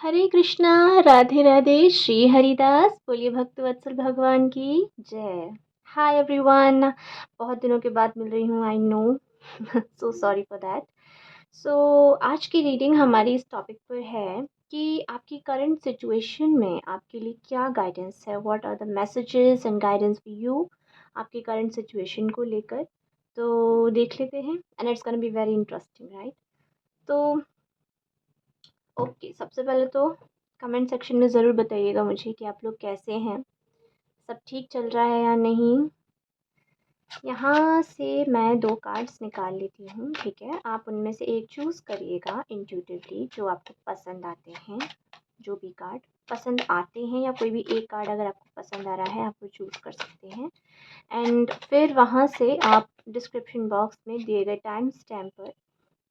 हरे कृष्णा, राधे राधे, श्री हरिदास। बोलिए भक्तवत्सल भगवान की जय। हाय एवरीवन, बहुत दिनों के बाद मिल रही हूँ, I know. So sorry for that. So आज की रीडिंग हमारी इस टॉपिक पर है कि आपकी करंट सिचुएशन में आपके लिए क्या गाइडेंस है, what are the messages and guidance for you आपकी करंट सिचुएशन को लेकर। तो देख लेते हैं and it's gonna be very interesting, right. तो ओके, सबसे पहले तो कमेंट सेक्शन में ज़रूर बताइएगा मुझे कि आप लोग कैसे हैं, सब ठीक चल रहा है या नहीं। यहाँ से मैं 2 कार्ड्स निकाल लेती हूँ, ठीक है। आप उनमें से एक चूज़ करिएगा इंट्यूटिवली, जो आपको पसंद आते हैं। जो भी कार्ड पसंद आते हैं या कोई भी एक कार्ड अगर आपको पसंद आ रहा है, आप वो चूज़ कर सकते हैं। एंड फिर वहाँ से आप डिस्क्रिप्शन बॉक्स में दिए गए टाइम स्टैम्प पर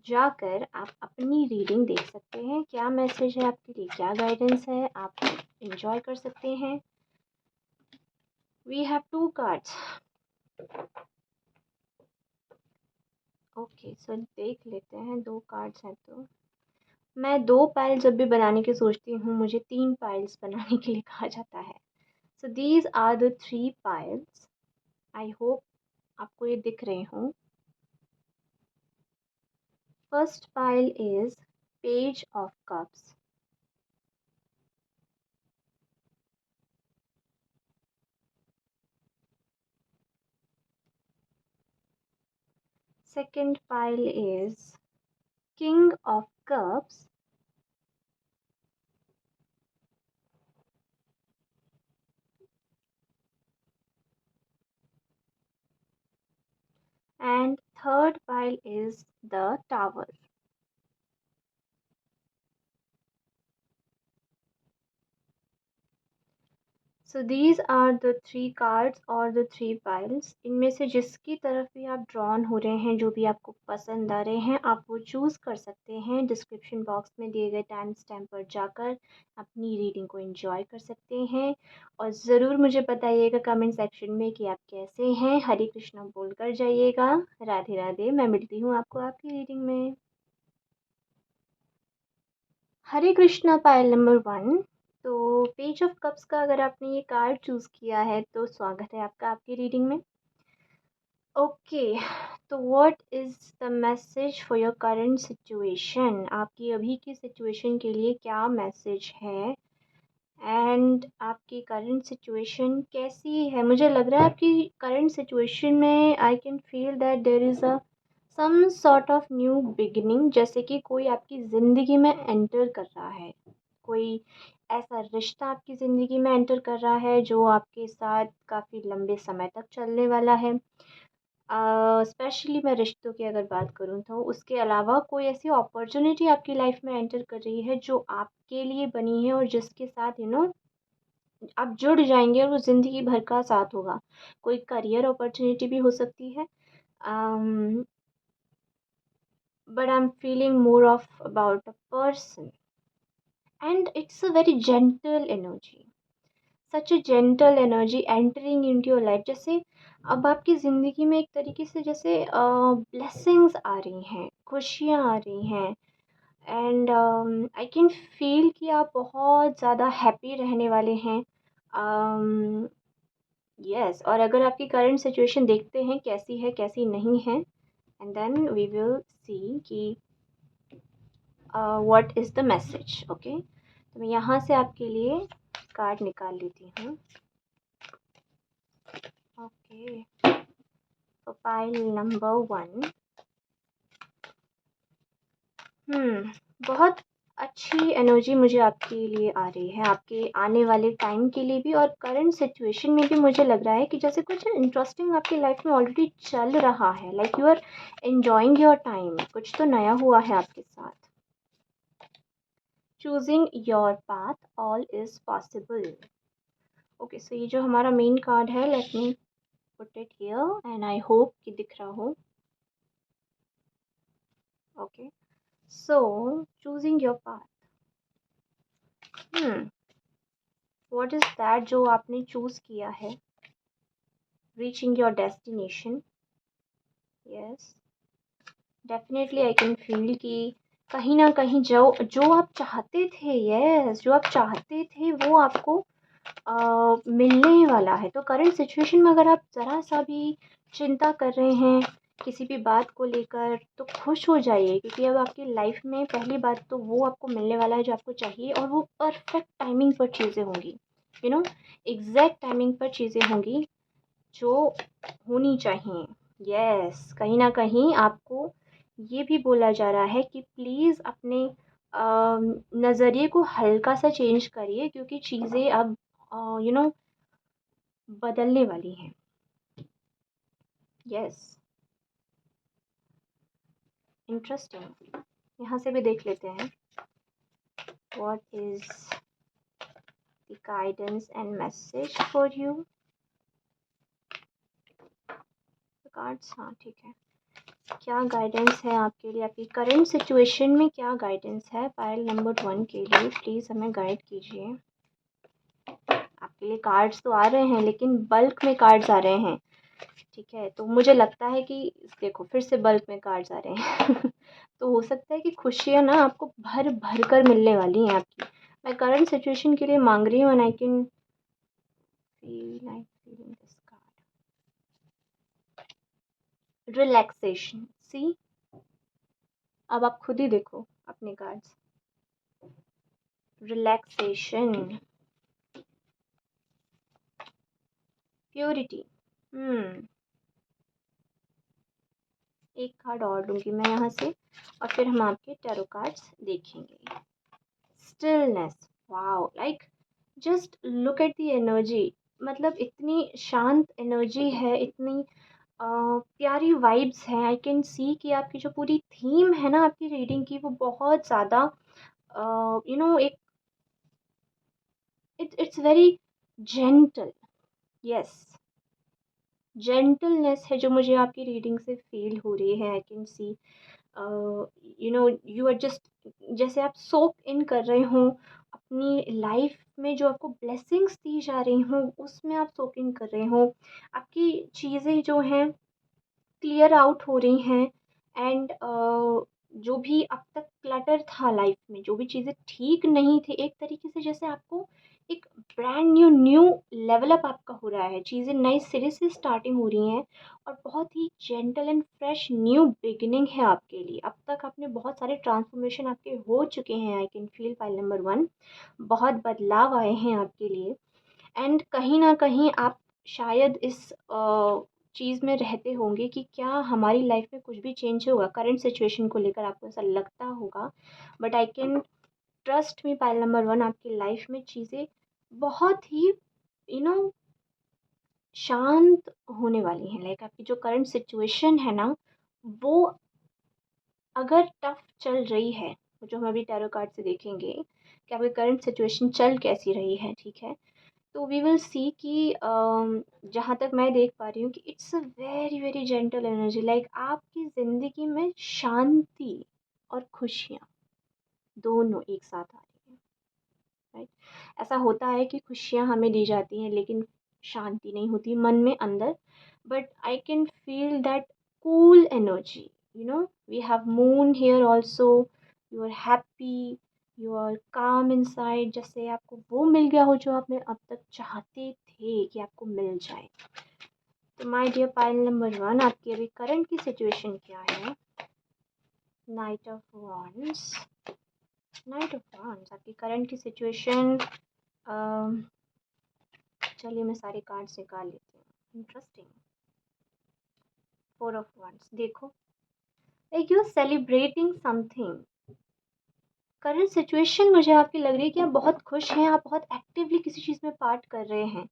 जाकर आप अपनी रीडिंग देख सकते हैं। क्या मैसेज है आपके लिए, क्या गाइडेंस है, आप एंजॉय कर सकते हैं। We have 2 cards. Okay, so देख लेते हैं, 2 कार्ड्स हैं तो मैं 2 पाइल जब भी बनाने की सोचती हूँ, मुझे 3 पाइल्स बनाने के लिए कहा जाता है। So these are the 3 piles. I hope आपको ये दिख रहे हों। First pile is page of cups. Second pile is King of Cups. And third pile is the Tower. So these are the 3 cards और the 3 piles. इनमें से जिसकी तरफ भी आप ड्रॉन हो रहे हैं, जो भी आपको पसंद आ रहे हैं, आप वो चूज़ कर सकते हैं। डिस्क्रिप्शन बॉक्स में दिए गए टाइम स्टैम्प पर जाकर अपनी रीडिंग को एंजॉय कर सकते हैं। और ज़रूर मुझे बताइएगा कमेंट सेक्शन में कि आप कैसे हैं। हरे कृष्णा बोल कर जाइएगा। राधे राधे। मैं मिलती हूँ आपको आपकी रीडिंग में। हरे कृष्णा पायल नंबर 1। तो पेज ऑफ कप्स का अगर आपने ये कार्ड चूज़ किया है तो स्वागत है आपका आपकी रीडिंग में। ओके, तो what is the message for your current situation. आपकी अभी की सिचुएशन के लिए क्या मैसेज है एंड आपकी करंट सिचुएशन कैसी है। मुझे लग रहा है आपकी करंट सिचुएशन में I can feel that there is a some sort of new beginning, जैसे कि कोई आपकी ज़िंदगी में एंटर कर रहा है। कोई ऐसा रिश्ता आपकी ज़िंदगी में एंटर कर रहा है जो आपके साथ काफ़ी लंबे समय तक चलने वाला है। स्पेशली मैं रिश्तों की अगर बात करूँ तो उसके अलावा कोई ऐसी अपॉर्चुनिटी आपकी लाइफ में एंटर कर रही है जो आपके लिए बनी है और जिसके साथ आप जुड़ जाएंगे और वो ज़िंदगी भर का साथ होगा। कोई करियर अपॉर्चुनिटी भी हो सकती है, but I am feeling more of about a person and it's a very gentle energy. Such a gentle energy entering into your life. जैसे अब आपकी ज़िंदगी में एक तरीके से जैसे ब्लेसिंग्स आ रही हैं, खुशियाँ आ रही हैं। एंड आई कैन फील कि आप बहुत ज़्यादा हैप्पी रहने वाले हैं। यस, और अगर आपकी करंट सिचुएशन देखते हैं कैसी है कैसी नहीं है, and then we will see कि what is the message. Okay, तो मैं यहाँ से आपके लिए कार्ड निकाल लेती हूँ। ओके, तो पाइल नंबर 1। बहुत अच्छी एनर्जी मुझे आपके लिए आ रही है, आपके आने वाले टाइम के लिए भी और करंट सिचुएशन में भी। मुझे लग रहा है कि जैसे कुछ इंटरेस्टिंग आपकी लाइफ में ऑलरेडी चल रहा है, like you are enjoying your time. कुछ तो नया हुआ है आपके साथ। Choosing your path, all is possible. Okay, so ये जो हमारा मेन कार्ड है, let me put it here and I hope कि दिख रहा हो। Okay, so choosing your path. What is that जो आपने चूज किया है। Reaching your destination. Yes, definitely I can feel कि कहीं न कहीं जो जो आप चाहते थे, यस, जो आप चाहते थे वो आपको मिलने वाला है। तो करंट सिचुएशन में अगर आप ज़रा-सा भी चिंता कर रहे हैं किसी भी बात को लेकर, तो खुश हो जाइए, क्योंकि अब आपकी लाइफ़ में पहली बात तो वो आपको मिलने वाला है जो आपको चाहिए, और वो परफेक्ट टाइमिंग पर चीज़ें होंगी। यू नो एग्ज़ैक्ट टाइमिंग पर चीज़ें होंगी जो होनी चाहिए। यस, कहीं न कहीं आपको ये भी बोला जा रहा है कि प्लीज़ अपने नज़रिए को हल्का-सा चेंज करिए, क्योंकि चीज़ें अब यू नो बदलने वाली हैं। Yes, interesting. यहाँ से भी देख लेते हैं, what is the guidance and message for you. Cards, हाँ ठीक है। क्या गाइडेंस है आपके लिए, आपकी करंट सिचुएशन में क्या गाइडेंस है पाइल नंबर 1 के लिए? प्लीज़ हमें गाइड कीजिए। आपके लिए कार्ड्स तो आ रहे हैं, लेकिन बल्क में कार्ड्स आ रहे हैं, ठीक है? तो मुझे लगता है कि देखो फिर से बल्क में कार्ड्स आ रहे हैं तो हो सकता है कि खुशियाँ ना आपको भर-भर कर मिलने वाली हैं आपकी। मैं करंट सिचुएशन के लिए माँग रही हूँ, and I can feel like feeling this card. Relaxation, see? अब आप खुद ही देखो अपने कार्ड्स। Relaxation, purity. एक कार्ड और लूँगी मैं यहाँ से, और फिर हम आपके टैरो कार्ड्स देखेंगे। Stillness, wow, like just look at the energy. मतलब इतनी शांत एनर्जी है, इतनी प्यारी वाइब्स हैं। आई कैन सी कि आपकी जो पूरी थीम है ना आपकी रीडिंग की, वो बहुत ज़्यादा एक it's very gentle. Yes, gentleness है जो मुझे आपकी रीडिंग से फील हो रही है। I can see you are just, जैसे आप सोक इन कर रहे हो अपनी लाइफ में, जो आपको ब्लेसिंग्स दी जा रही हों उसमें आप सोक इन कर रहे हो। आपकी चीज़ें जो हैं क्लियर आउट हो रही हैं, एंड जो भी अब तक क्लटर था लाइफ में, जो भी चीज़ें ठीक नहीं थी, एक तरीके से जैसे आपको एक brand new new level up आपका हो रहा है, चीज़ें नए सिरे से स्टार्टिंग हो रही हैं, और बहुत ही gentle and fresh new beginning है आपके लिए। अब तक आपने बहुत सारे ट्रांसफॉर्मेशन आपके हो चुके हैं। आई कैन फील फाइल नंबर 1, बहुत बदलाव आए हैं आपके लिए, एंड कहीं न कहीं आप शायद इस चीज़ में रहते होंगे कि क्या हमारी लाइफ में कुछ भी चेंज होगा, करंट सिचुएशन को लेकर आपको ऐसा लगता होगा। But I can trust me pile number 1, आपकी लाइफ में चीज़ें बहुत ही यू नो शांत होने वाली हैं। लाइक आपकी जो करंट सिचुएशन है ना, वो अगर टफ चल रही है, जो हम अभी टैरो कार्ड से देखेंगे कि आपकी करंट सिचुएशन चल कैसी रही है, ठीक है? तो वी विल सी कि जहाँ तक मैं देख पा रही हूँ कि it's a very very gentle energy. Like आपकी ज़िंदगी में शांति और खुशियाँ दोनों एक साथ आ रही हैं, राइट? ऐसा होता है कि खुशियाँ हमें दी जाती हैं, लेकिन शांति नहीं होती मन में अंदर। But I can feel that cool energy. We have moon here also. You are happy, you are calm inside, जैसे आपको वो मिल गया हो जो आपने अब तक चाहते थे कि आपको मिल जाए। तो माय डियर पाइल नंबर 1, आपकी अभी करंट की सिचुएशन क्या है? Knight of wands, knight of wands, आपकी करंट की सिचुएशन। चलिए मैं सारे कार्ड्स निकाल लेती हूँ। इंटरेस्टिंग, 4 ऑफ वॉन्ड्स, देखो, like you are celebrating something. Current situation मुझे आपकी लग रही है कि आप बहुत खुश हैं, आप बहुत एक्टिवली किसी चीज़ में पार्ट कर रहे हैं।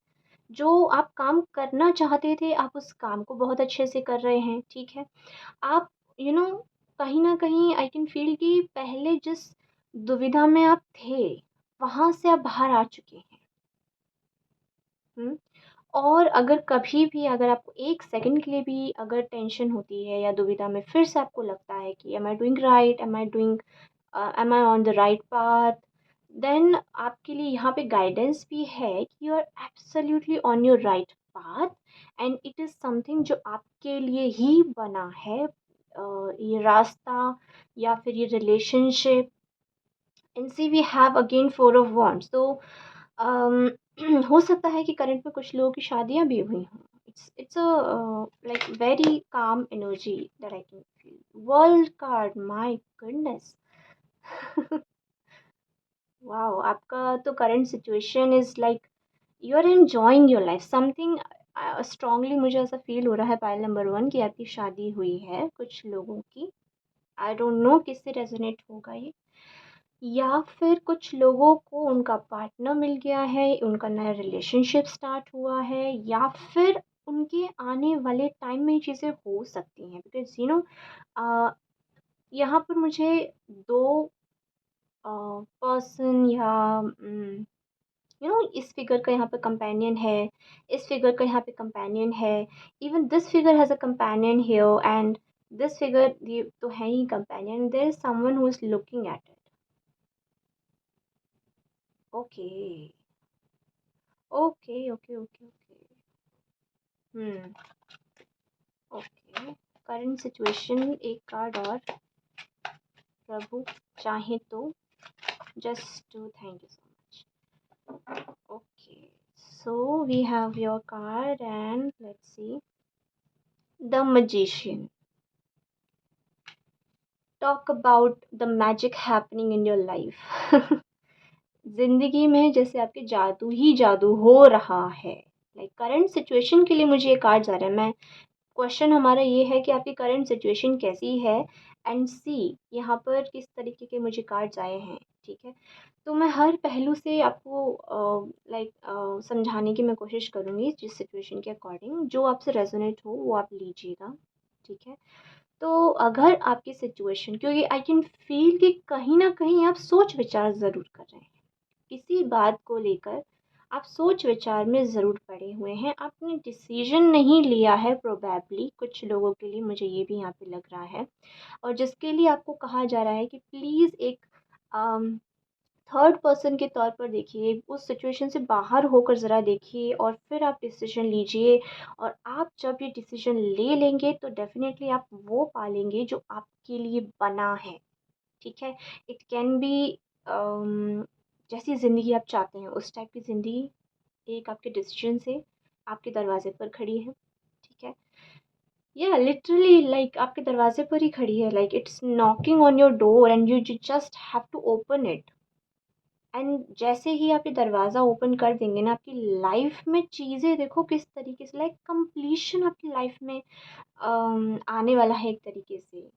जो आप काम करना चाहते थे, आप उस काम को बहुत अच्छे से कर रहे हैं, ठीक है? आप यू नो कहीं न कहीं आई कैन फ़ील कि पहले जिस दुविधा में आप थे, वहाँ से आप बाहर आ चुके हैं। हुँ? और अगर कभी भी, अगर आपको 1 सेकंड के लिए भी अगर टेंशन होती है या दुविधा में फिर से आपको लगता है कि am I doing right? Am I on the right path? Then आपके लिए यहाँ पे गाइडेंस भी है कि you are absolutely on your right path, and it is something जो आपके लिए ही बना है। ये रास्ता या फिर ये relationship. And see we have again four of wands, तो हो सकता है कि करंट में कुछ लोगों की शादियां भी हुई हों। It's a like very calm energy that I can feel. World card, my goodness. Wow, आपका तो current situation is like you are enjoying your life something. Strongly मुझे ऐसा फील हो रहा है पायल नंबर वन कि आपकी शादी हुई है कुछ लोगों की। आई डोंट नो किससे रेजोनेट होगा ये, या फिर कुछ लोगों को उनका पार्टनर मिल गया है, उनका नया रिलेशनशिप स्टार्ट हुआ है, या फिर उनके आने वाले टाइम में ये चीज़ें हो सकती हैं। बिकॉज़ यहाँ पर मुझे 2 पर्सन या इस फिगर का यहाँ पे कंपेनियन है, इस फिगर का यहाँ पे कंपेनियन है, even this figure has a companion here and this figure, ये तो है ही companion, there is someone who is looking at it. Okay, okay, okay, okay, okay. Hmm, okay. Current situation एक कार्ड और, प्रभु चाहें तो। Just to thank you so much. Okay, so we have your card and let's see the magician. Talk about the magic happening in your life. ज़िंदगी में जैसे आपके जादू ही जादू हो रहा है। लाइक करंट सिचुएशन के लिए मुझे ये कार्ड्स आ रहा है। मैं क्वेश्चन हमारा ये है कि आपकी करंट सिचुएशन कैसी है, एंड सी यहाँ पर किस तरीके के मुझे कार्ड्स आए हैं, ठीक है। तो मैं हर पहलू से आपको समझाने की मैं कोशिश करूँगी जिस सिचुएशन के अकॉर्डिंग, जो आपसे रेजोनेट हो वो आप लीजिएगा, ठीक है। तो अगर आपकी सिचुएशन, क्योंकि आई कैन फील कि कहीं ना कहीं आप सोच विचार ज़रूर कर रहे हैं किसी बात को लेकर, आप सोच विचार में ज़रूर पड़े हुए हैं, आपने डिसीजन नहीं लिया है प्रोबेबली, कुछ लोगों के लिए मुझे ये भी यहाँ पे लग रहा है। और जिसके लिए आपको कहा जा रहा है कि प्लीज़ एक थर्ड पर्सन के तौर पर देखिए, उस सिचुएशन से बाहर होकर ज़रा देखिए और फिर आप डिसीजन लीजिए। और आप जब ये डिसीजन ले लेंगे तो डेफिनेटली आप वो पालेंगे जो आपके लिए बना है, ठीक है। इट कैन बी जैसी ज़िंदगी आप चाहते हैं उस टाइप की ज़िंदगी एक आपके डिसीजन से आपके दरवाजे पर खड़ी है, ठीक है। या लिटरली लाइक आपके दरवाजे पर ही खड़ी है, like it's knocking on your door and you just have to open it. And जैसे ही आप ये दरवाज़ा ओपन कर देंगे ना, आपकी लाइफ में चीज़ें देखो किस तरीके से, लाइक कंप्लीशन आपकी लाइफ में आने वाला है एक तरीके से।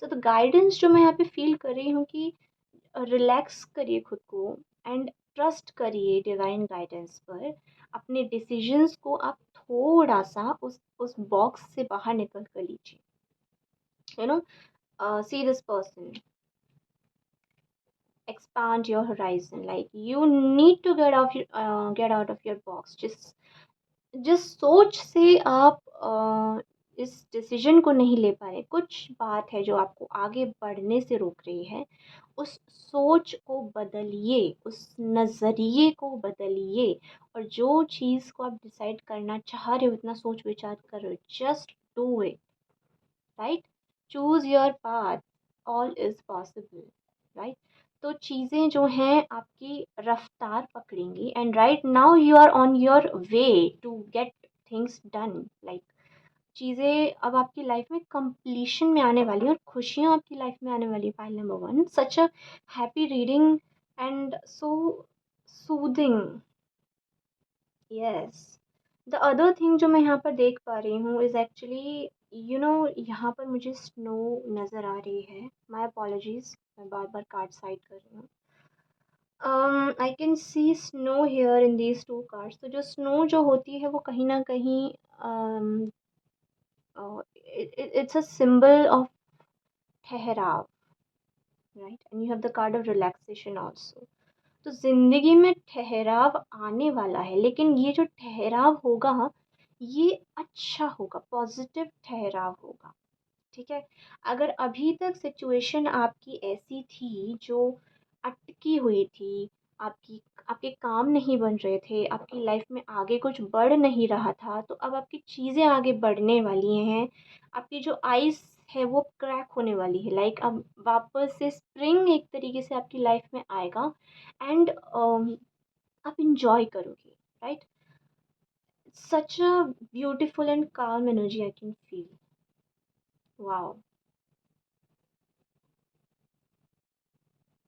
सो द गाइडेंस जो मैं यहाँ पे फील कर रही हूँ कि रिलैक्स करिए खुद को एंड ट्रस्ट करिए डिवाइन गाइडेंस पर। अपने डिसीजंस को आप थोड़ा सा उस बॉक्स से बाहर निकल कर लीजिए। You know, see this person, expand your horizon, like you need to get out of your box। जिस सोच से आप इस डिसीजन को नहीं ले पा रहे, कुछ बात है जो आपको आगे बढ़ने से रोक रही है, उस सोच को बदलिए, उस नज़रिए को बदलिए। और जो चीज़ को आप डिसाइड करना चाह रहे हो, इतना सोच विचार कर रहे हो, just do it, right. Choose your path, all is possible, right. तो चीज़ें जो हैं आपकी रफ्तार पकड़ेंगी and right now you are on your way to get things done. Like चीज़ें अब आपकी लाइफ में कंप्लीशन में आने वाली हैं और खुशियाँ आपकी लाइफ में आने वाली है। File number one, such a happy reading and so soothing. Yes, the other thing जो मैं यहाँ पर देख पा रही हूँ इज़ एक्चुअली, यहाँ पर मुझे स्नो नज़र आ रही है। माय अपॉलॉजीज़, मैं बार बार कार्ड साइड कर रही हूँ। आई can C snow here in these two cards. तो जो स्नो जो होती है वो कहीं ना कहीं इट्स अ सिंबल ऑफ ठहराव, right. And you have the card of relaxation also. तो ज़िंदगी में ठहराव आने वाला है, लेकिन ये जो ठहराव होगा ये अच्छा होगा, पॉजिटिव ठहराव होगा, ठीक है। अगर अभी तक सिचुएशन आपकी ऐसी थी जो अटकी हुई थी, आपके काम नहीं बन रहे थे, आपकी लाइफ में आगे कुछ बढ़ नहीं रहा था, तो अब आपकी चीज़ें आगे बढ़ने वाली हैं। आपकी जो आइज़ है वो क्रैक होने वाली है। लाइक अब वापस से स्प्रिंग एक तरीके से आपकी लाइफ में आएगा एंड आप इंजॉय करोगे, right? Such a beautiful and calm energy I can feel. Wow!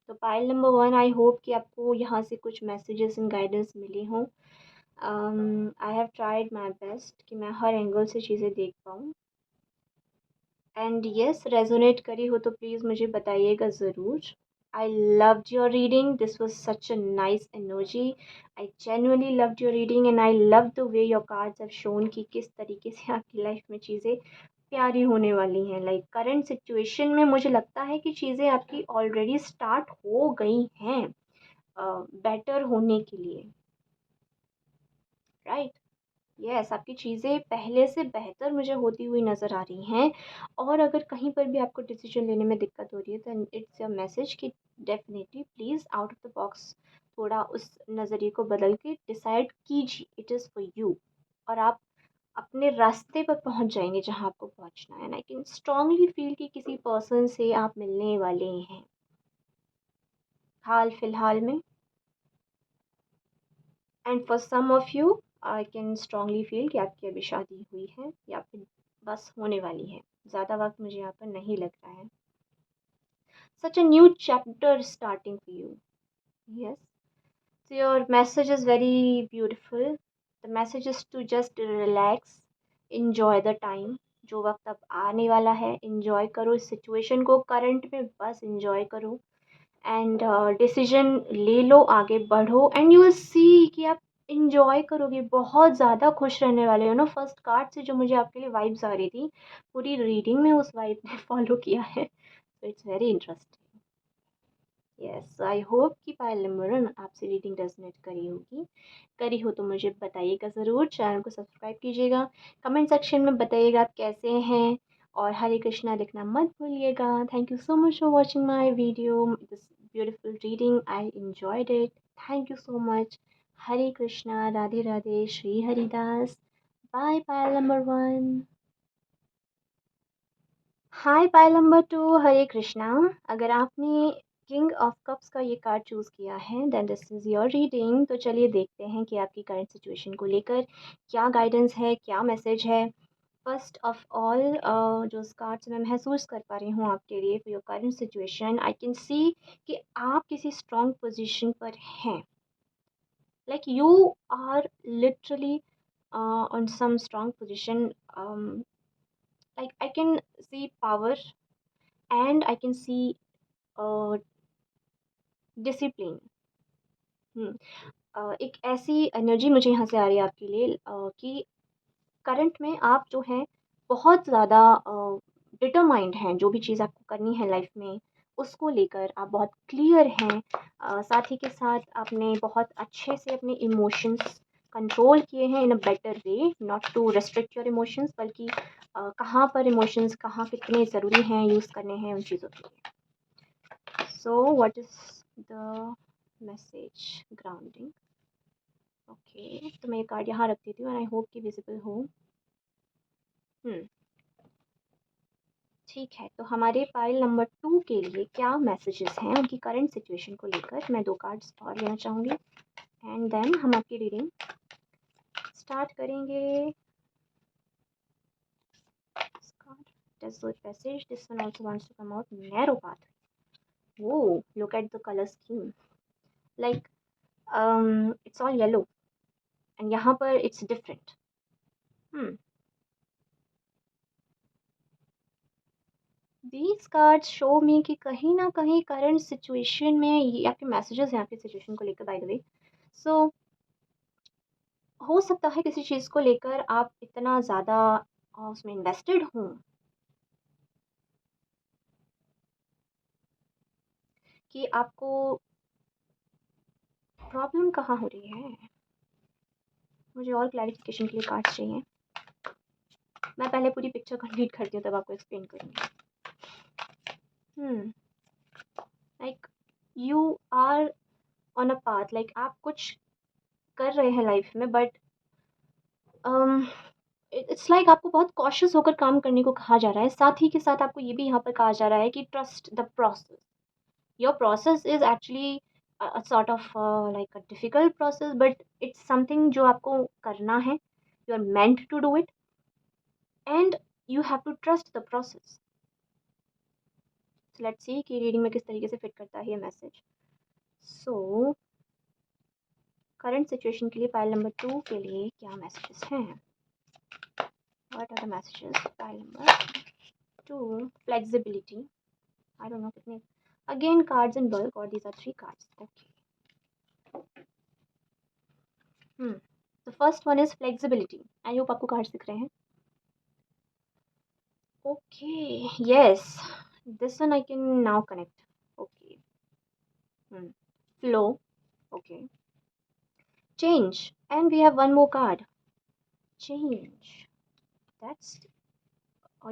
तो पाइल नंबर 1, आई होप कि आपको यहाँ से कुछ मैसेजेस एंड गाइडेंस मिली हों। I have tried my best कि मैं हर एंगल से चीज़ें देख पाऊँ। एंड येस, रेजोनेट करी हो तो प्लीज़ मुझे बताइएगा ज़रूर। I loved your reading, this was such a nice energy. I genuinely loved your reading and I love the way your cards have shown कि किस तरीके से आपकी लाइफ में चीज़ें प्यारी होने वाली हैं। लाइक करंट सिचुएशन में मुझे लगता है कि चीज़ें आपकी ऑलरेडी स्टार्ट हो गई हैं बेटर होने के लिए, राइट? यस, आपकी चीज़ें पहले से बेहतर मुझे होती हुई नज़र आ रही हैं। और अगर कहीं पर भी आपको डिसीजन लेने में दिक्कत हो रही है तो इट्स अ मैसेज कि definitely please out of the box थोड़ा उस नज़रिए को बदल के डिसाइड कीजिए, इट इज़ फॉर यू। और आप अपने रास्ते पर पहुंच जाएंगे जहां आपको पहुंचना है। And I can strongly feel कि किसी पर्सन से आप मिलने वाले हैं हाल फिलहाल में। And for some of you I can strongly feel कि आपकी अभी शादी हुई है या फिर बस होने वाली है। ज़्यादा वक्त मुझे यहाँ पर नहीं लग रहा है। Such a new chapter starting for you. Yes, so your message is very beautiful. The message is to just relax, enjoy the time. जो वक्त अब आने वाला है enjoy करो इस सिचुएशन को, करंट में बस enjoy करो एंड डिसीजन ले लो, आगे बढ़ो एंड यू विल सी कि आप इंजॉय करोगे, बहुत ज़्यादा खुश रहने वाले हो ना। फर्स्ट कार्ड से जो मुझे आपके लिए वाइब्स आ रही थी, पूरी रीडिंग में उस वाइब ने फॉलो किया है। तो it's very interesting. Yes, I hope कि पायल नंबर 1 आपसे रीडिंग रेजोनेट करी होगी। करी हो तो मुझे बताइएगा ज़रूर, चैनल को सब्सक्राइब कीजिएगा, कमेंट सेक्शन में बताइएगा आप कैसे हैं और हरे कृष्णा लिखना मत भूलिएगा। Thank you so much for watching my video, this beautiful reading, I enjoyed it. Thank you so much. Hare Krishna, Radhe Radhe, Shri Haridas. Bye pile number 1। Hi pile number 2, Hare Krishna. अगर आपने किंग ऑफ कप्स का ये कार्ड चूज़ किया है then this is your reading. तो चलिए देखते हैं कि आपकी करंट सिचुएशन को लेकर क्या गाइडेंस है, क्या मैसेज है। फर्स्ट ऑफ ऑल जो इस कार्ड से मैं महसूस कर पा रही हूँ आपके लिए for your current situation, I can see कि आप किसी स्ट्रॉन्ग पोजीशन पर हैं। Like you are literally on some strong position. like I can see power and I can see discipline. एक ऐसी एनर्जी मुझे यहाँ से आ रही है आपके लिए कि करंट में आप जो हैं बहुत ज़्यादा डिटरमाइंड हैं। जो भी चीज़ आपको करनी है लाइफ में उसको लेकर आप बहुत क्लियर हैं। साथ ही के साथ आपने बहुत अच्छे से अपने इमोशंस कंट्रोल किए हैं in a better way, not to restrict your emotions, बल्कि कहाँ पर इमोशंस कहाँ कितने ज़रूरी हैं यूज़ करने हैं उन चीज़ों के लिए। So what is the message? Grounding. Okay, तो मैं ये कार्ड यहाँ रख देती हूँ एंड आई होप कि विजिबल हो। ठीक है, तो हमारे पाइल नंबर 2 के लिए क्या मैसेजेस हैं उनकी करंट सिचुएशन को लेकर। मैं 2 कार्ड्स और लेना चाहूँगी एंड देन हम आपकी रीडिंग स्टार्ट करेंगे। Desert passage. This one also wants to come out. Narrow path. Whoa! Look at the color scheme. Like it's all yellow, and यहाँ पर it's different. Hmm. These cards show me कि कहीं ना कहीं current situation में ये आपके messages हैं आपकी सिचुएशन को लेकर, बाय द वे। सो हो सकता है किसी चीज़ को लेकर आप इतना ज़्यादा उसमें इन्वेस्टेड हों कि आपको प्रॉब्लम कहाँ हो रही है। मुझे और क्लैरिफिकेशन के लिए कार्ड्स चाहिए। मैं पहले पूरी पिक्चर कंप्लीट करती हूँ तब आपको एक्सप्लेन करूँगी। Like you are on a path, like आप कुछ कर रहे हैं लाइफ में बट इट्स लाइक आपको बहुत कॉशियस होकर काम करने को कहा जा रहा है। साथ ही के साथ आपको ये भी यहाँ पर कहा जा रहा है कि trust the process. Your process is actually sort of like a difficult process, but it's something जो आपको करना है। You are meant to do it and you have to trust the process. So let's see कि reading में किस तरीके से fit करता है ये मैसेज। सो करंट सिचुएशन के लिए पाइल नंबर 2 के लिए क्या मैसेजेस हैं? What are the messages? Pile number 2, flexibility. I don't know कितने again cards in bulk or these are three cards. Okay. The first one is flexibility. I hope आपको cards दिख रहे हैं. Okay. Yes. This one I can now connect. Okay. Flow. Okay. Change. And we have one more card. Change. That's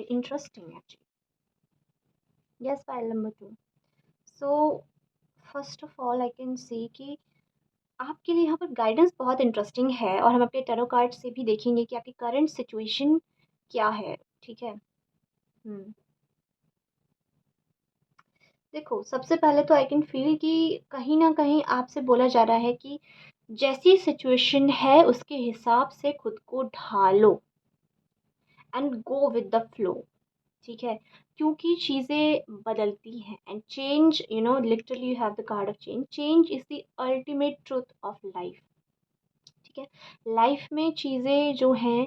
interesting actually. Yes, file number 2. So first of all I can see कि आपके लिए यहाँ पर guidance बहुत interesting है और हम आपके टैरो कार्ड से भी देखेंगे कि आपकी करंट सिचुएशन क्या है। ठीक है। देखो, सबसे पहले तो आई कैन फील कि कहीं न कहीं आपसे बोला जा रहा है कि जैसी सिचुएशन है उसके हिसाब से खुद को ढालो and go with the flow. ठीक है? क्योंकि चीज़ें बदलती हैं and change literally you have the card of change. Change is the ultimate truth of life. ठीक है? लाइफ में चीज़ें जो हैं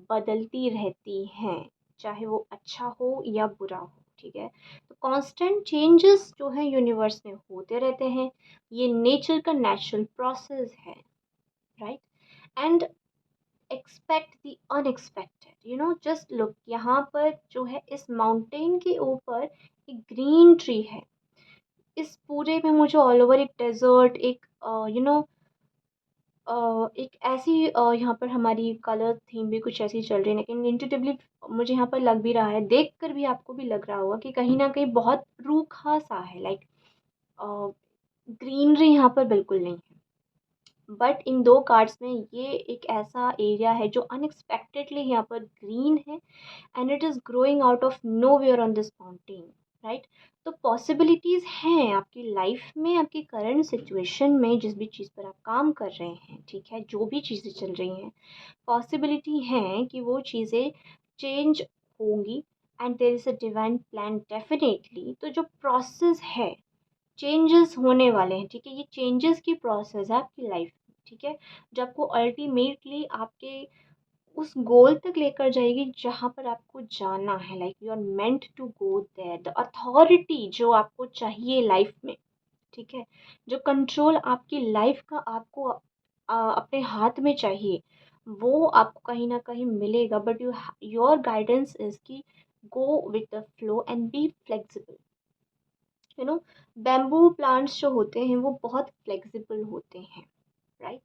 बदलती रहती हैं, चाहे वो अच्छा हो या बुरा हो। ठीक है? तो कांस्टेंट चेंजेस जो हैं यूनिवर्स में होते रहते हैं। ये नेचर का नेचुरल प्रोसेस है, right? And expect the unexpected. Just look, यहाँ पर जो है इस माउंटेन के ऊपर एक ग्रीन ट्री है। इस पूरे में मुझे ऑल ओवर एक डेजर्ट, एक एक ऐसी यहाँ पर हमारी कलर थीम भी कुछ ऐसी चल रही है, लेकिन इंट्यूटिवली मुझे यहाँ पर लग भी रहा है, देखकर भी आपको भी लग रहा होगा कि कहीं न कहीं बहुत रूखा सा है, लाइक ग्रीनरी यहाँ पर बिल्कुल नहीं है। बट इन 2 कार्ड्स में ये एक ऐसा एरिया है जो अनएक्सपेक्टेडली यहाँ पर ग्रीन है and it is growing out of nowhere on this mountain, right? तो पॉसिबिलिटीज़ हैं आपकी लाइफ में, आपकी करंट सिचुएशन में, जिस भी चीज़ पर आप काम कर रहे हैं। ठीक है? जो भी चीज़ें चल रही हैं, पॉसिबिलिटी है कि वो चीज़ें चेंज होंगी and there is a divine plan definitely. तो जो प्रोसेस है, चेंजेस होने वाले हैं। ठीक है? ये चेंजेस की प्रोसेस है आपकी लाइफ में। ठीक है? जो आपको अल्टीमेटली आपके उस गोल तक लेकर जाएगी जहाँ पर आपको जाना है। Like you are meant to go there. The authority जो आपको चाहिए लाइफ में, ठीक है? जो कंट्रोल आपकी लाइफ का आपको अपने हाथ में चाहिए, वो आपको कहीं न कहीं मिलेगा। बट योर गाइडेंस इज़ कि go with the flow and be flexible. You know bamboo plants जो होते हैं वो बहुत फ्लेक्सिबल होते हैं, right?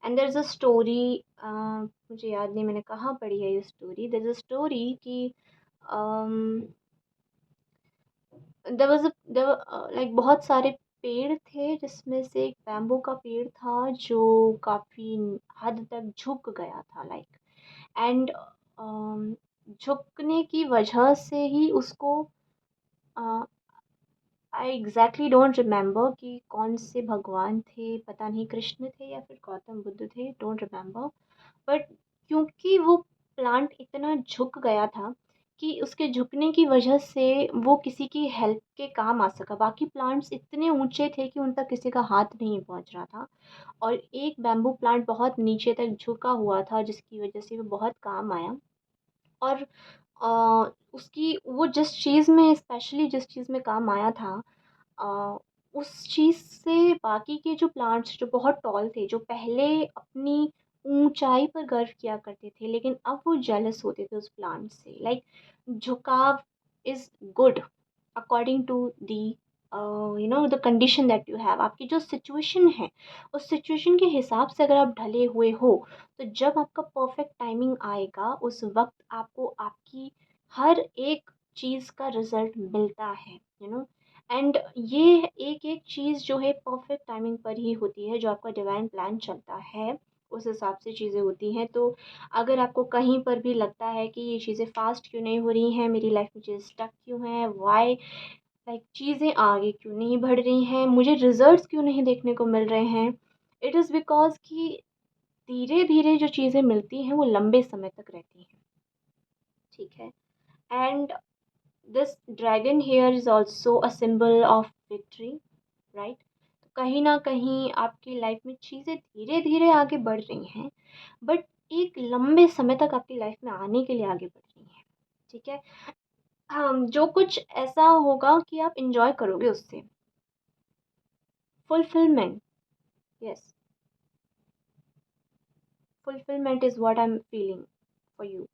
And there is a story, मुझे याद नहीं मैंने कहाँ पढ़ी है ये story. There is a story कि लाइक बहुत सारे पेड़ थे जिसमें से एक बैम्बू का पेड़ था जो काफ़ी हद तक झुक गया था, लाइक एंड झुकने की वजह से ही उसको आई एग्जैक्टली डोंट रिमेंबर कि कौन से भगवान थे, पता नहीं कृष्ण थे या फिर गौतम बुद्ध थे, डोंट रिमेंबर। बट क्योंकि वो प्लांट इतना झुक गया था कि उसके झुकने की वजह से वो किसी की हेल्प के काम आ सका। बाकी प्लांट्स इतने ऊंचे थे कि उन तक किसी का हाथ नहीं पहुंच रहा था और एक बैम्बू प्लांट बहुत नीचे तक झुका हुआ था जिसकी वजह से वो बहुत काम आया। और उसकी वो जिस चीज़ में स्पेशली जिस चीज़ में काम आया था, अ, उस चीज़ से बाकी के जो प्लांट्स जो बहुत टॉल थे, जो पहले अपनी ऊंचाई पर गर्व किया करते थे, लेकिन अब वो जेलस होते थे उस प्लांट से। लाइक झुकाव is good according to the the condition that you have. आपकी जो सिचुएशन है उस सिचुएशन के हिसाब से अगर आप ढले हुए हो, तो जब आपका परफेक्ट टाइमिंग आएगा उस वक्त आपको आपकी हर एक चीज़ का रिजल्ट मिलता है, एंड ये एक एक चीज़ जो है परफेक्ट टाइमिंग पर ही होती है जो आपका डिवाइन प्लान चलता है। उस हिसाब से चीज़ें होती हैं। तो अगर आपको कहीं पर भी लगता है कि ये चीज़ें फ़ास्ट क्यों नहीं हो रही हैं, मेरी लाइफ़ में चीज़ें स्टक क्यों हैं, व्हाई लाइक चीज़ें आगे क्यों नहीं बढ़ रही हैं, मुझे रिज़ल्ट्स क्यों नहीं देखने को मिल रहे हैं, इट इज़ बिकॉज़ कि धीरे-धीरे जो चीज़ें मिलती हैं वो लंबे समय तक रहती हैं, ठीक है? And this dragon here is also a symbol of victory, right? तो कहीं न कहीं आपकी लाइफ़ में चीज़ें धीरे-धीरे आगे बढ़ रही हैं, बट एक लंबे समय तक आपकी लाइफ़ में आने के लिए आगे बढ़ रही हैं, ठीक है? जो कुछ ऐसा होगा कि आप एन्जॉय करोगे उससे। Fulfilment, yes, fulfilment is what I am feeling for you.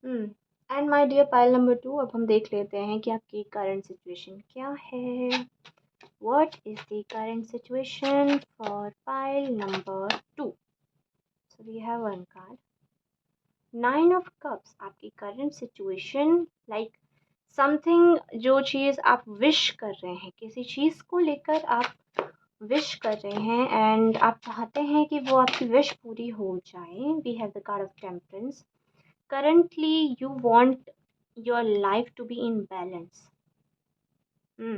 Hmm, and my dear pile number 2, अब हम देख लेते हैं कि आपकी करंट सिचुएशन क्या है। What is the current situation for pile number 2? So we have one card, 9 of cups, आपकी करंट सिचुएशन लाइक समथिंग, जो चीज़ आप विश कर रहे हैं, किसी चीज़ को लेकर आप विश कर रहे हैं एंड आप चाहते हैं कि वो आपकी विश पूरी हो जाए। We have the card of temperance. Currently, you want your life to be in balance. Hmm.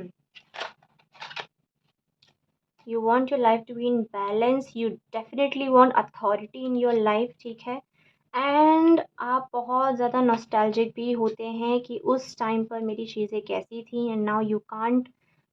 You want your life to be in balance. You definitely want authority in your life, ठीक है? And आप बहुत ज़्यादा nostalgic भी होते हैं कि उस टाइम पर मेरी चीज़ें कैसी थी and now you can't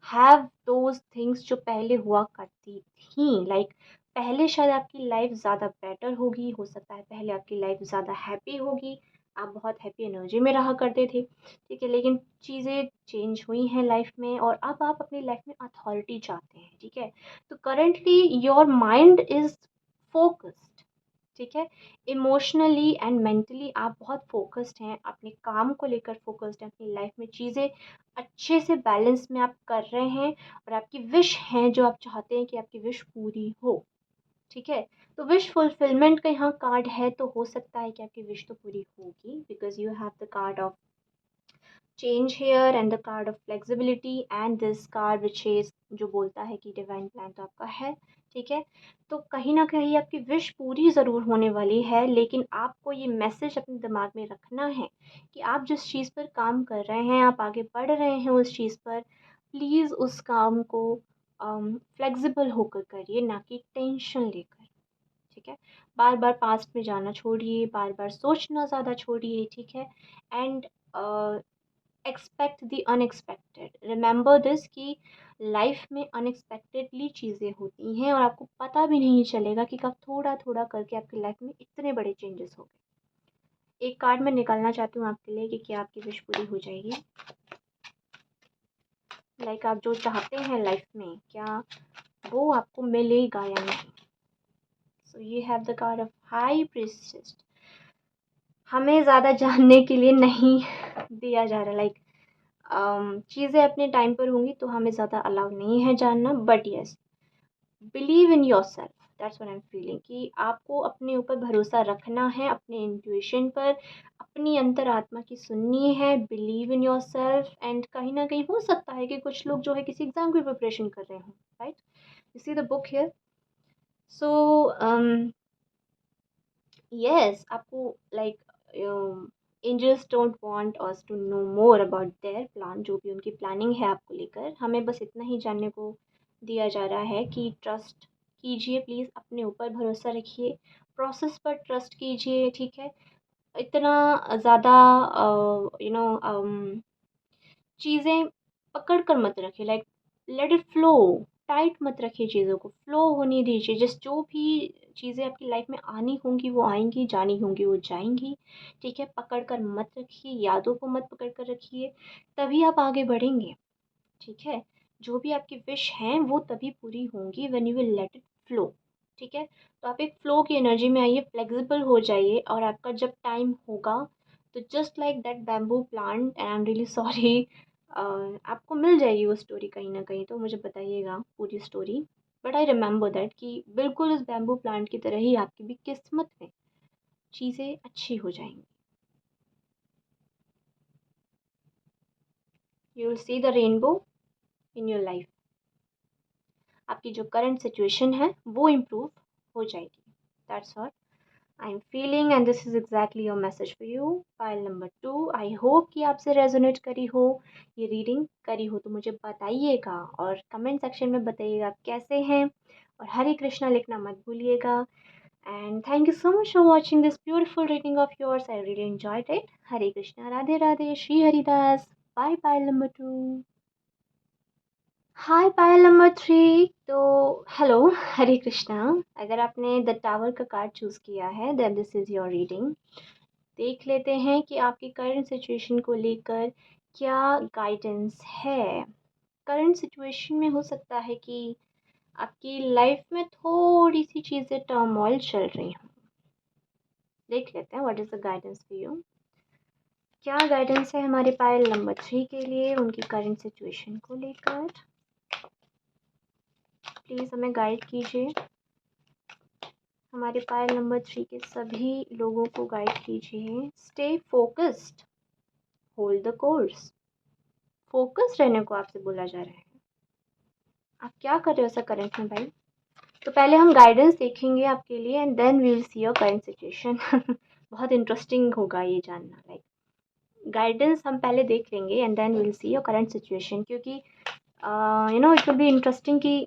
have those things जो पहले हुआ करती थी। लाइक पहले शायद आपकी लाइफ ज़्यादा बेटर होगी, हो सकता है पहले आपकी लाइफ ज़्यादा हैप्पी होगी, आप बहुत हैप्पी एनर्जी में रहा करते थे, ठीक है? लेकिन चीज़ें चेंज हुई हैं लाइफ में और अब आप अपनी लाइफ में अथॉरिटी चाहते हैं, ठीक है? तो currently your mind is focused, ठीक है? इमोशनली एंड मेंटली आप बहुत फोकस्ड हैं, अपने काम को लेकर फोकस्ड हैं, अपनी लाइफ में चीज़ें अच्छे से बैलेंस में आप कर रहे हैं और आपकी विश हैं जो आप चाहते हैं कि आपकी विश पूरी हो, ठीक है? तो विश फुलफिलमेंट का यहाँ कार्ड है, तो हो सकता है कि आपकी विश तो पूरी होगी because you have the card of change here and the card of flexibility and this card which is, जो बोलता है कि डिवाइन प्लान तो आपका है, ठीक है? तो कहीं ना कहीं आपकी विश पूरी ज़रूर होने वाली है, लेकिन आपको ये मैसेज अपने दिमाग में रखना है कि आप जिस चीज़ पर काम कर रहे हैं, आप आगे बढ़ रहे हैं उस चीज़ पर, प्लीज़ उस काम को फ्लेक्सिबल होकर करिए, ना कि टेंशन लेकर, ठीक है? बार बार पास्ट में जाना छोड़िए, बार बार सोचना ज़्यादा छोड़िए, ठीक है? And expect the unexpected, remember this कि लाइफ में अनएक्सपेक्टेडली चीज़ें होती हैं और आपको पता भी नहीं चलेगा कि कब थोड़ा थोड़ा करके आपकी लाइफ में इतने बड़े चेंजेस हो गए। एक कार्ड मैं निकालना चाहती हूँ आपके लिए कि क्या आपकी विश पूरी हो जाएगी। लाइक आप जो चाहते हैं लाइफ में, क्या वो आपको मिलेगा या नहीं? So you have the card of high priestess. हमें ज़्यादा जानने के लिए नहीं दिया जा रहा, लाइक चीज़ें अपने टाइम पर होंगी तो हमें ज़्यादा अलाउ नहीं है जानना, but yes, believe in your self, that's what I am feeling कि आपको अपने ऊपर भरोसा रखना है, अपने इंट्यूशन पर, अपनी अंतरात्मा की सुननी है, believe in your self. And कहीं ना कहीं हो सकता है कि कुछ लोग जो है किसी एग्ज़ाम की प्रिपरेशन कर रहे हों, right? You see the book here. So yes, आपको like angels don't want us to know more about their plan, जो भी उनकी प्लानिंग है आपको लेकर, हमें बस इतना ही जानने को दिया जा रहा है कि ट्रस्ट कीजिए, प्लीज़ अपने ऊपर भरोसा रखिए, प्रोसेस पर ट्रस्ट कीजिए, ठीक है? इतना ज़्यादा चीज़ें पकड़ कर मत रखिए, like let it flow, tight मत रखिए, चीज़ों को फ्लो होने दीजिए। जिस जो भी चीज़ें आपकी लाइफ में आनी होंगी वो आएंगी, जानी होंगी वो जाएंगी, ठीक है? पकड़ कर मत रखिए, यादों को मत पकड़ कर रखिए, तभी आप आगे बढ़ेंगे, ठीक है? जो भी आपकी विश हैं वो तभी पूरी होंगी when you will let it flow, ठीक है? तो आप एक फ्लो की एनर्जी में आइए, फ्लेक्सिबल हो जाइए और आपका जब टाइम होगा तो just like that bamboo plant, and I am really sorry, आपको मिल जाएगी वो स्टोरी कहीं ना कहीं, तो मुझे बताइएगा पूरी story. But I remember that कि बिल्कुल उस बैम्बू प्लांट की तरह ही आपकी भी किस्मत में चीज़ें अच्छी हो जाएंगी। You will see the rainbow, in your life. आपकी जो करंट सिचुएशन है वो इम्प्रूव हो जाएगी। That's all I am feeling and this is exactly your message for you. File number 2, I hope कि आपसे रेजोनेट करी हो, ये रीडिंग करी हो तो मुझे बताइएगा और कमेंट सेक्शन में बताइएगा आप कैसे हैं, और हरे कृष्णा लिखना मत भूलिएगा। And thank you so much for watching this beautiful reading of yours. I really enjoyed it. Hare Krishna, Radhe Radhe, Shri Haridas. Bye pile number 2। Hi pile number 3। तो हेलो, हरे कृष्णा। अगर आपने द टावर का कार्ड चूज़ किया है then this is your reading. देख लेते हैं कि आपकी करंट सिचुएशन को लेकर क्या गाइडेंस है। करंट सिचुएशन में हो सकता है कि आपकी लाइफ में थोड़ी सी चीज़ें टर्मोइल चल रही हों। देख लेते हैं what is the guidance for you. क्या गाइडेंस है हमारे पायल नंबर 3 के लिए उनकी करंट सिचुएशन को लेकर। प्लीज़ हमें गाइड कीजिए। हमारे पायल नंबर 3 के सभी लोगों को गाइड कीजिए। Stay focused, hold the course. Focus रहने को आपसे बोला जा रहा है। आप क्या कर रहे हो ऐसा करंट में भाई? तो पहले हम गाइडेंस देखेंगे आपके लिए and then we will see your current situation. बहुत इंटरेस्टिंग होगा ये जानना। लाइक गाइडेंस हम पहले देख लेंगे and then we will see your current situation, क्योंकि इट विल बी इंटरेस्टिंग कि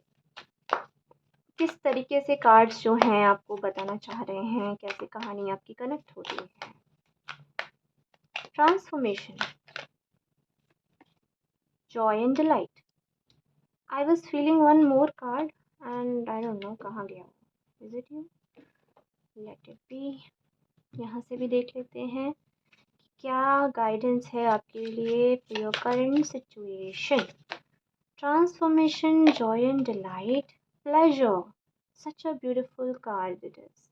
किस तरीके से कार्ड्स जो हैं आपको बताना चाह रहे हैं, कैसे कहानी आपकी कनेक्ट हो रही है। Transformation, Joy and delight. I was feeling one more card and I don't know कहाँ गया। Is it you? Let it be. यहाँ से भी देख लेते हैं क्या गाइडेंस है आपके लिए for your current situation. Transformation, Joy and delight, pleasure. Such a beautiful card it is.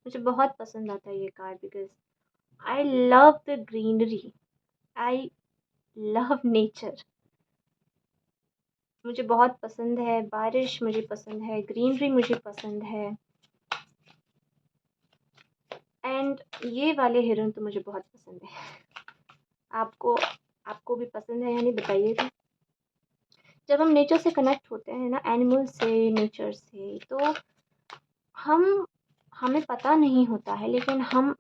मुझे बहुत पसंद आता है ये card because I love the greenery, I love nature. मुझे बहुत पसंद है बारिश, मुझे पसंद है ग्रीनरी, मुझे पसंद है। एंड ये वाले हिरन तो मुझे बहुत पसंद है। आपको आपको भी पसंद है या नहीं बताइएगा। जब हम नेचर से कनेक्ट होते हैं ना, एनिमल से, नेचर से, तो हमें पता नहीं होता है लेकिन हम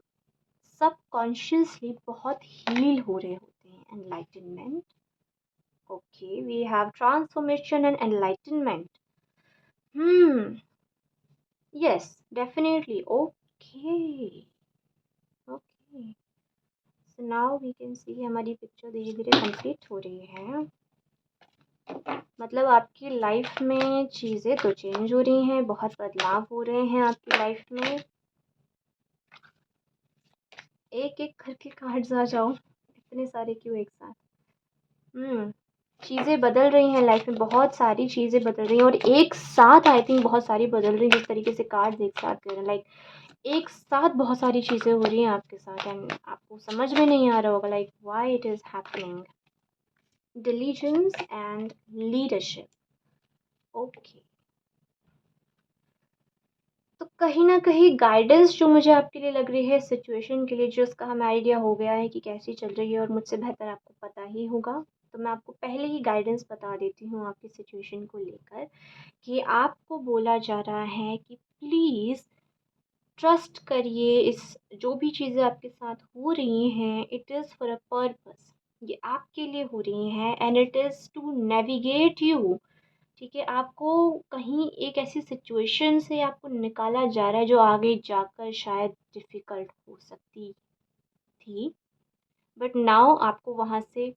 सबकॉन्शियसली बहुत हील हो रहे होते हैं। Enlightenment, okay, we have transformation and enlightenment. Yes, definitely. Okay okay, so now we can see हमारी पिक्चर धीरे धीरे कंप्लीट हो रही है। मतलब आपकी लाइफ में चीज़ें तो चेंज हो रही हैं, बहुत बदलाव हो रहे हैं आपकी लाइफ में। एक एक करके कार्ड्स आ जाओ, इतने सारे क्यों एक साथ। चीज़ें बदल रही हैं लाइफ में, बहुत सारी चीज़ें बदल रही हैं और एक साथ आई थिंक बहुत सारी बदल रही हैं। जिस तरीके से कार्ड्स एक साथ दे रहे हैं, लाइक एक साथ बहुत सारी चीज़ें हो रही हैं आपके साथ एंड आपको समझ में नहीं आ रहा होगा like why it is happening. Diligence and leadership, okay. तो कहीं ना कहीं गाइडेंस जो मुझे आपके लिए लग रही है सिचुएशन के लिए, जो उसका हमें आइडिया हो गया है कि कैसी चल रही है और मुझसे बेहतर आपको पता ही होगा, तो मैं आपको पहले ही गाइडेंस बता देती हूँ आपकी सिचुएशन को लेकर कि आपको बोला जा रहा है कि प्लीज़ ट्रस्ट करिए। इस जो भी चीज़ें आपके साथ हो रही हैं, it is for a purpose. ये आपके लिए हो रही हैं and it is to navigate you. ठीक है, आपको कहीं एक ऐसी सिचुएशन से आपको निकाला जा रहा है जो आगे जाकर शायद डिफ़िकल्ट हो सकती थी, बट नाउ आपको वहाँ से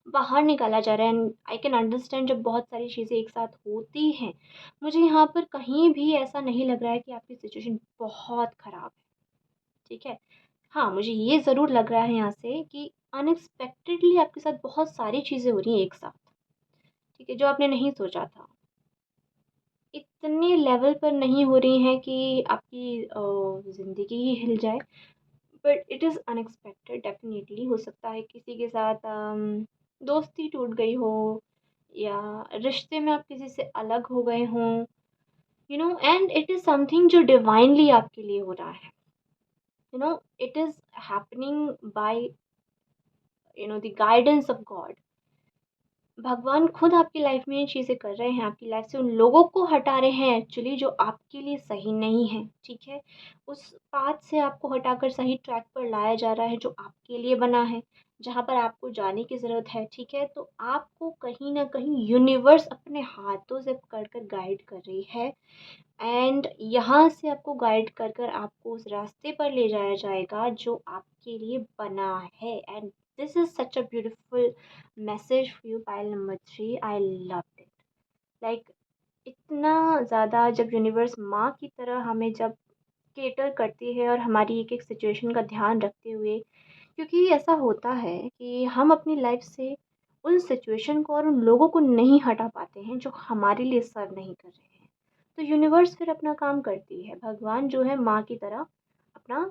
बाहर निकाला जा रहा है एंड आई कैन अंडरस्टैंड। जब बहुत सारी चीज़ें एक साथ होती हैं, मुझे यहाँ पर कहीं भी ऐसा नहीं लग रहा है कि आपकी सिचुएशन बहुत ख़राब है। ठीक है, हाँ, मुझे ये ज़रूर लग रहा है यहाँ से कि अनएक्सपेक्टेडली आपके साथ बहुत सारी चीज़ें हो रही हैं एक साथ। ठीक है, जो आपने नहीं सोचा था, इतने लेवल पर नहीं हो रही हैं कि आपकी ज़िंदगी ही हिल जाए, but it is unexpected. Definitely हो सकता है किसी के साथ दोस्ती टूट गई हो या रिश्ते में आप किसी से अलग हो गए हों, एंड इट इज़ समथिंग जो डिवाइनली आपके लिए हो रहा है। It is happening by the guidance of God. भगवान खुद आपकी लाइफ में ये चीज़ें कर रहे हैं, आपकी लाइफ से उन लोगों को हटा रहे हैं एक्चुअली जो आपके लिए सही नहीं है, ठीक है? उस पाथ से आपको हटाकर सही ट्रैक पर लाया जा रहा है जो आपके लिए बना है, जहाँ पर आपको जाने की ज़रूरत है, ठीक है? तो आपको कहीं न कहीं यूनिवर्स अपने हाथों से पकड़ कर गाइड कर रही है एंड यहाँ से आपको गाइड कर कर आपको उस रास्ते पर ले जाया जाएगा जो आपके लिए बना है and this is such a beautiful message for you pile number 3 I loved it like इतना ज़्यादा जब यूनिवर्स माँ की तरह हमें जब केटर करती है और हमारी एक एक सिचुएशन का ध्यान रखते हुए क्योंकि ऐसा होता है कि हम अपनी लाइफ से उन सिचुएशन को और उन लोगों को नहीं हटा पाते हैं जो हमारे लिए सर्व नहीं कर रहे हैं। तो यूनिवर्स फिर अपना काम करती है, भगवान जो है माँ की तरह अपना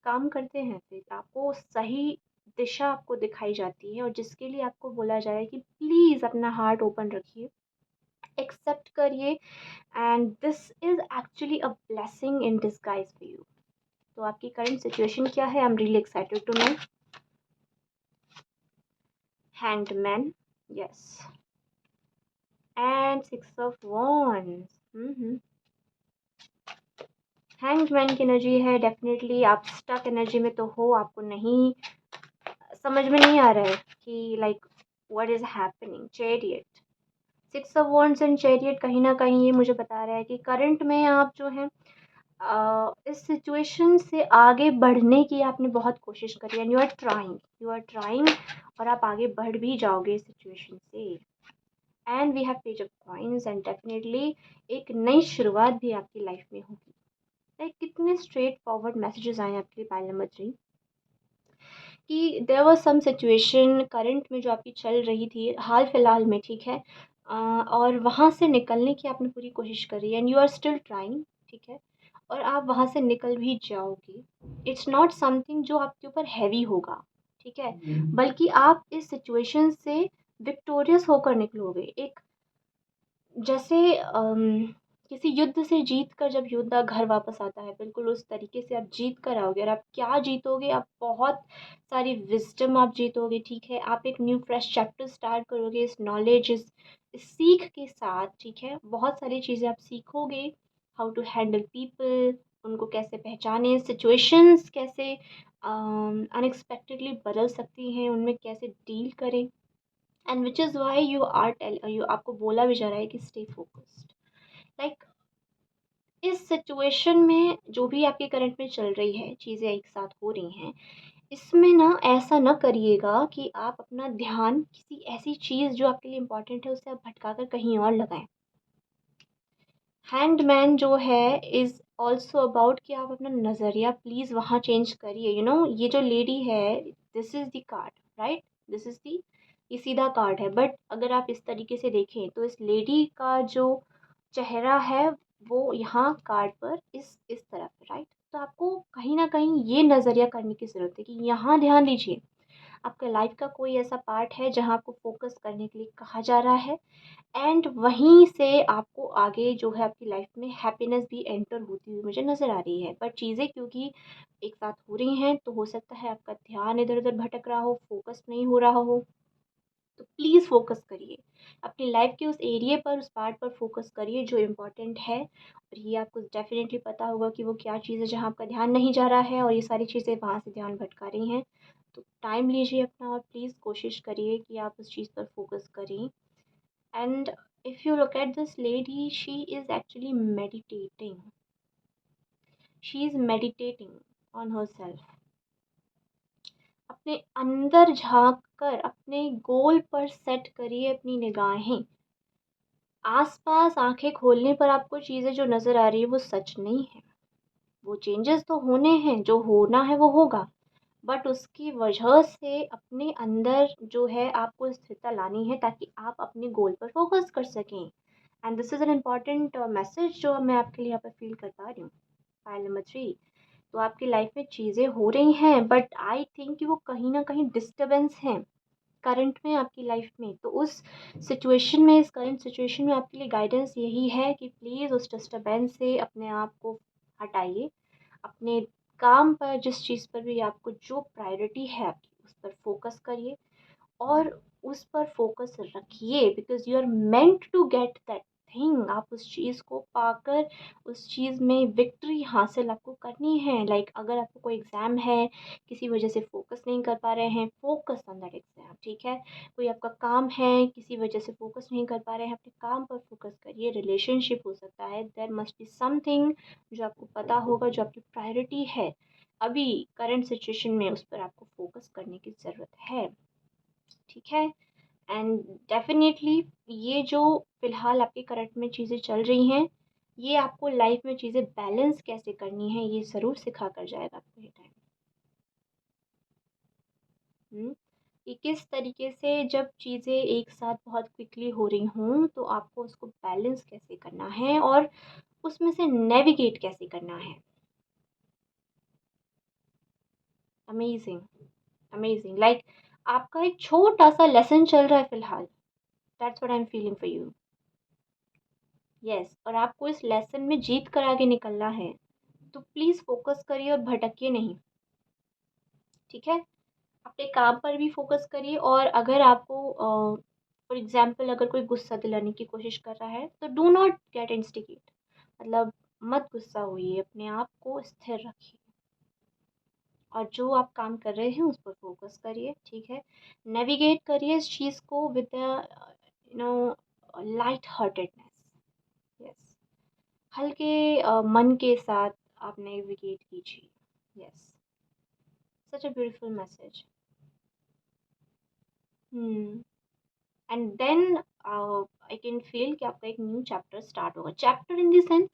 काम करते हैं, फिर आपको सही दिशा आपको दिखाई जाती है और जिसके लिए आपको बोला जाए कि प्लीज़ अपना हार्ट ओपन रखिए, एक्सेप्ट करिए and this is actually a blessing in disguise for you. तो आपकी करंट सिचुएशन क्या है? I am really excited to know. Hangman, yes, and Six of Wands. Hangman की एनर्जी है, डेफिनेटली आप स्टक एनर्जी में तो हो, आपको नहीं समझ में नहीं आ रहा है कि like what is happening. Chariot, six of wands and chariot कहीं ना कहीं ये मुझे बता रहा है कि करंट में आप जो है इस सिचुएशन से आगे बढ़ने की आपने बहुत कोशिश करी एंड यू आर ट्राइंग और आप आगे बढ़ भी जाओगे इस सिचुएशन से and we have page of coins and definitely एक नई शुरुआत भी आपकी लाइफ में होगी। लाइक कितने स्ट्रेट फॉरवर्ड मैसेजेस आए आपके लिए पाइल नंबर 3 कि there was some situation current में जो आपकी चल रही थी हाल फिलहाल में, ठीक है? और वहाँ से निकलने की आपने पूरी कोशिश करी and you are still trying, ठीक है? और आप वहाँ से निकल भी जाओगे। इट्स नॉट समथिंग जो आपके ऊपर हैवी होगा, ठीक है? बल्कि आप इस सिचुएशन से विक्टोरियस होकर निकलोगे। एक जैसे किसी युद्ध से जीत कर जब योद्धा घर वापस आता है, बिल्कुल उस तरीके से आप जीत कर आओगे और आप क्या जीतोगे? आप बहुत सारी विज़डम आप जीतोगे, ठीक है? आप एक न्यू फ्रेश चैप्टर स्टार्ट करोगे इस नॉलेज, इस सीख के साथ, ठीक है? बहुत सारी चीज़ें आप सीखोगे, हाउ टू हैंडल पीपल, उनको कैसे पहचानें, सिचुएशंस कैसे अनएक्सपेक्टेडली बदल सकती हैं, उनमें कैसे डील करें and which is why you are tell you आपको बोला भी जा रहा है कि स्टे फोकस्ड। लाइक इस सिचुएशन में जो भी आपके करंट में चल रही है, चीज़ें एक साथ हो रही हैं, इसमें ना ऐसा ना करिएगा कि आप अपना ध्यान किसी ऐसी चीज़ जो आपके लिए इम्पोर्टेंट है उससे आप भटका कर कहीं और लगाएं। हैंग्ड मैन जो है इज़ ऑल्सो अबाउट कि आप अपना नज़रिया प्लीज़ वहाँ चेंज करिए। यू नो ये जो लेडी है, this is the card, right? This is the ये सीधा कार्ड है, बट अगर आप इस तरीके से देखें तो इस लेडी का जो चेहरा है वो यहाँ कार्ड पर इस तरफ है, राइट? तो आपको कहीं ना कहीं ये नज़रिया करने की ज़रूरत है कि यहाँ ध्यान दीजिए, आपके लाइफ का कोई ऐसा पार्ट है जहाँ आपको फोकस करने के लिए कहा जा रहा है एंड वहीं से आपको आगे जो है आपकी लाइफ में हैप्पीनेस भी एंटर होती हुई मुझे नज़र आ रही है। बट चीज़ें क्योंकि एक साथ हो रही हैं तो हो सकता है आपका ध्यान इधर उधर भटक रहा हो, फोकस नहीं हो रहा हो। तो प्लीज़ फ़ोकस करिए अपनी लाइफ के उस एरिया पर, उस पार्ट पर फ़ोकस करिए जो इम्पोर्टेंट है और ये आपको डेफिनेटली पता होगा कि वो क्या चीज़ है जहाँ आपका ध्यान नहीं जा रहा है और ये सारी चीज़ें वहाँ से ध्यान भटका रही हैं। तो टाइम लीजिए अपना और प्लीज़ कोशिश करिए कि आप उस चीज़ पर फ़ोकस करें and if you look at this lady, she is meditating on herself, अपने अंदर झाँक कर अपने गोल पर सेट करिए अपनी निगाहें। आस-पास आँखें खोलने पर आपको चीज़ें जो नज़र आ रही है वो सच नहीं है। वो चेंजेस तो होने हैं, जो होना है वो होगा। बट उसकी वजह से अपने अंदर जो है आपको स्थिरता लानी है ताकि आप अपने गोल पर फ़ोकस कर सकें। And this is an important message जो मैं आपके लिए यहाँ पर फ़ील कर पा रही हूँ। फाइल नंबर 3, तो आपकी लाइफ में चीज़ें हो रही हैं बट आई थिंक कि वो कहीं न कहीं डिस्टर्बेंस हैं करंट में आपकी लाइफ में। तो उस सिचुएशन में, इस करंट सिचुएशन में आपके लिए गाइडेंस यही है कि प्लीज़ उस डिस्टर्बेंस से अपने आप को हटाइए। अपने काम पर, जिस चीज़ पर भी आपको जो प्रायोरिटी है आपकी, उस पर फ़ोकस करिए और उस पर फोकस रखिए, because you are meant to get that thing. आप उस चीज़ को पाकर उस चीज़ में विक्ट्री हासिल आपको करनी है। लाइक अगर आपको कोई एग्ज़ाम है, किसी वजह से फोकस नहीं कर पा रहे हैं, फोकस ऑन दैट एग्ज़ाम, ठीक है? कोई आपका काम है, किसी वजह से फोकस नहीं कर पा रहे हैं, अपने काम पर फोकस करिए। रिलेशनशिप हो सकता है, देयर मस्ट बी समथिंग जो आपको पता होगा, जो आपकी प्रायोरिटी है। अभी करंट सिचुएशन में उस पर आपको फोकस करने की ज़रूरत है, ठीक है? एंड डेफ़िनेटली ये जो फ़िलहाल आपके करंट में चीज़ें चल रही हैं, ये आपको लाइफ़ में चीज़ें बैलेंस कैसे करनी है, ये ज़रूर सिखा कर जाएगा आपको ये टाइम। कि किस तरीके से जब चीज़ें एक साथ बहुत क्विकली हो रही हों, तो आपको उसको बैलेंस कैसे करना है और उसमें से नेविगेट कैसे करना है। अमेज़िंग, अमेज़िंग, लाइक आपका एक छोटा-सा लेसन चल रहा है फ़िलहाल। That's what I am feeling for you. Yes, और आपको इस लेसन में जीत कर आगे निकलना है। तो प्लीज़ फ़ोकस करिए और भटकिए नहीं, ठीक है? अपने काम पर भी फ़ोकस करिए, और अगर आपको फॉर एग्ज़ाम्पल अगर कोई गुस्सा दिलाने की कोशिश कर रहा है, तो डू नॉट गेट इंस्टिगेट, मतलब मत गुस्सा होइए, अपने आप को स्थिर रखिए और जो आप काम कर रहे हैं उस पर फ़ोकस करिए, ठीक है? नेविगेट करिए इस चीज़ को with you know light heartedness. Yes, हल्के मन के साथ आप नेविगेट कीजिए। Yes, such a beautiful message. Hmm. And then I can feel कि आपका एक न्यू चैप्टर स्टार्ट होगा। चैप्टर इन द सेंस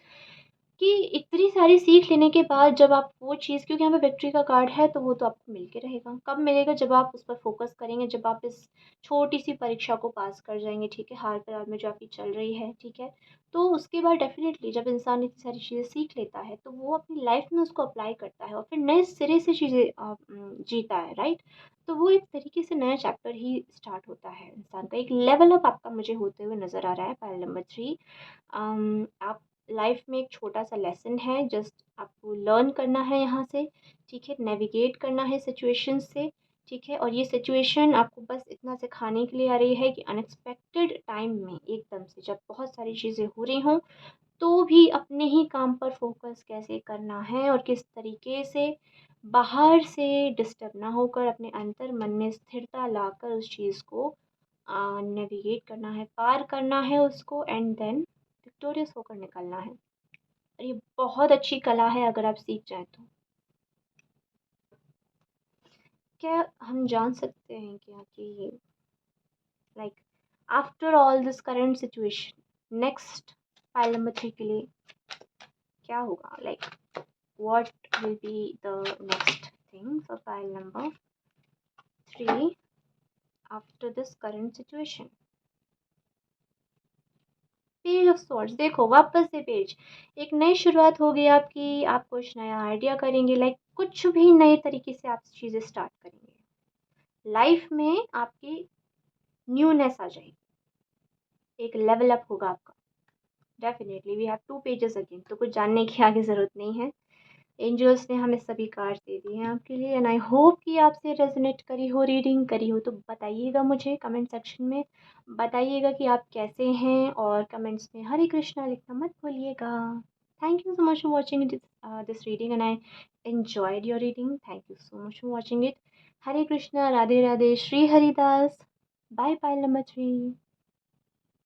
कि इतनी सारी सीख लेने के बाद जब आप वो चीज़, क्योंकि यहाँ पे विक्ट्री का कार्ड है, तो वो तो आपको मिल के रहेगा। कब मिलेगा? जब आप उस पर फ़ोकस करेंगे, जब आप इस छोटी-सी परीक्षा को पास कर जाएँगे, ठीक है? हाल-फिलहाल में जो आपकी चल रही है, ठीक है? तो उसके बाद डेफ़िनेटली जब इंसान इतनी सारी चीज़ें सीख लेता है, तो वो अपनी लाइफ़ में उसको अप्लाई करता है और फिर नए सिरे से चीज़ें जीता है, राइट? तो वो एक तरीके से नया चैप्टर ही स्टार्ट होता है इंसान का। एक लेवल अप आपका मुझे होते हुए नज़र आ रहा है, पाइल नंबर 3। आप लाइफ में एक छोटा-सा लेसन है, जस्ट आपको लर्न करना है यहाँ से, ठीक है? नेविगेट करना है सिचुएशन से, ठीक है? और ये सिचुएशन आपको बस इतना सिखाने के लिए आ रही है कि अनएक्सपेक्टेड टाइम में एकदम से जब बहुत सारी चीज़ें हो रही हों, तो भी अपने ही काम पर फ़ोकस कैसे करना है और किस तरीके से बाहर से डिस्टर्ब ना होकर अपने अंतर मन में स्थिरता लाकर उस चीज़ को नेविगेट करना है, पार करना है उसको, एंड देन विक्टोरियस होकर निकलना है। और ये बहुत अच्छी कला है अगर आप सीख जाएँ तो। क्या हम जान सकते हैं क्या कि like after all this current situation, next file number 3 के लिए क्या होगा? Like what will be the next thing for file number 3 after this current situation? Page of swords, देखो वापस से पेज, एक नई शुरुआत होगी आपकी, आप कुछ नया आइडिया करेंगे, लाइक कुछ भी नए तरीके से आप चीज़ें स्टार्ट करेंगे। लाइफ में आपकी न्यूनेस आ जाएगी, एक लेवल अप होगा आपका। Definitely we have 2 pages again, तो कुछ जानने की आगे ज़रूरत नहीं है। एंजल्स ने हमें सभी कार्ड्स दे दिए हैं आपके लिए, एंड आई होप कि आपसे रेजोनेट करी हो, रीडिंग करी हो, तो बताइएगा मुझे कमेंट सेक्शन में। बताइएगा कि आप कैसे हैं, और कमेंट्स में हरे कृष्णा लिखना मत भूलिएगा। Thank you so much for watching this reading, and I enjoyed your reading. Thank you so much for watching it. Hare Krishna, Radhe Radhe, Shri Haridas. Bye, pile number 3।